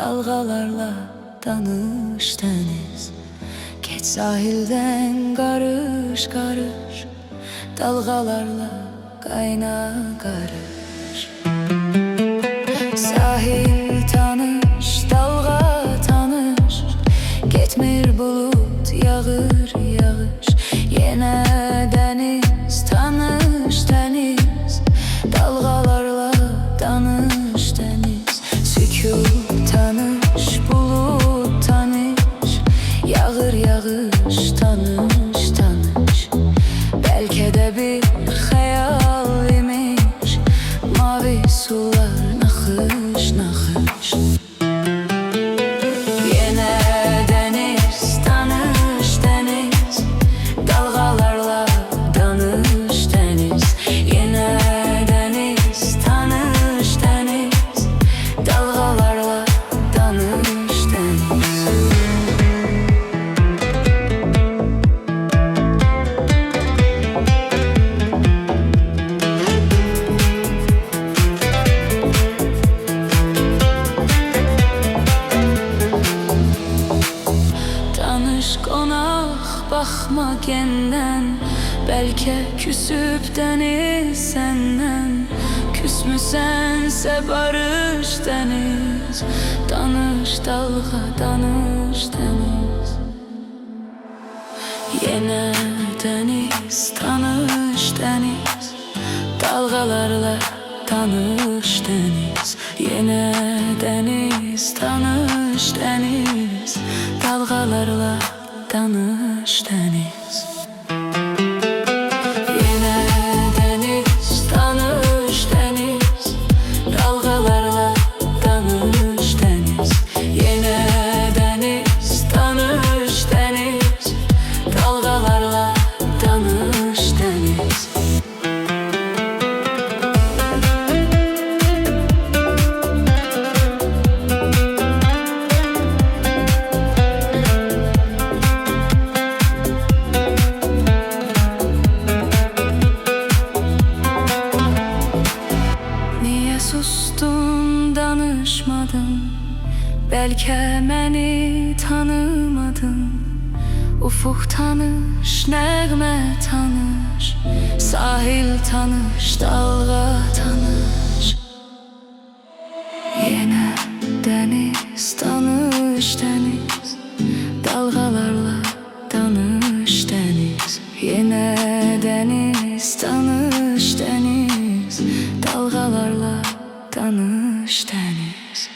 dalgalarla danış deniz. Geç sahilden karış karış, dalgalarla kayna karış. Sahil tanış, dalga tanış, getmir bulut yağır yağış. Yine deniz tanış deniz, dalgalarla danış deniz. Sükut tanış, bulut tanış, yağır yağış tanış tanış. Belki de bir hayal imiş, mavi sular nakış nakış. Yine deniz tanış deniz, dalgalarla danış deniz. Yine deniz tanış deniz, dalgalarla danış deniz. Tanış konak bakma kendin, belki küsüp deniz senden. Küsmüsense barış deniz, danış dalga danış deniz. Yine deniz tanış deniz, dalgalarla tanış deniz. Yine deniz tanış deniz, dalgalarla tanış deniz. Yine deniz tanış deniz, dalgalarla tanış deniz. Yine deniz tanış deniz, dalgalarla tanış deniz. Sustun danışmadın, belki beni tanımadın. Ufuk tanış, nəğmə tanış, sahil tanış, dalga tanış. Yine deniz tanış deniz, dalgalarla danış deniz. Yine deniz tanış deniz, dalgalarla danış deniz.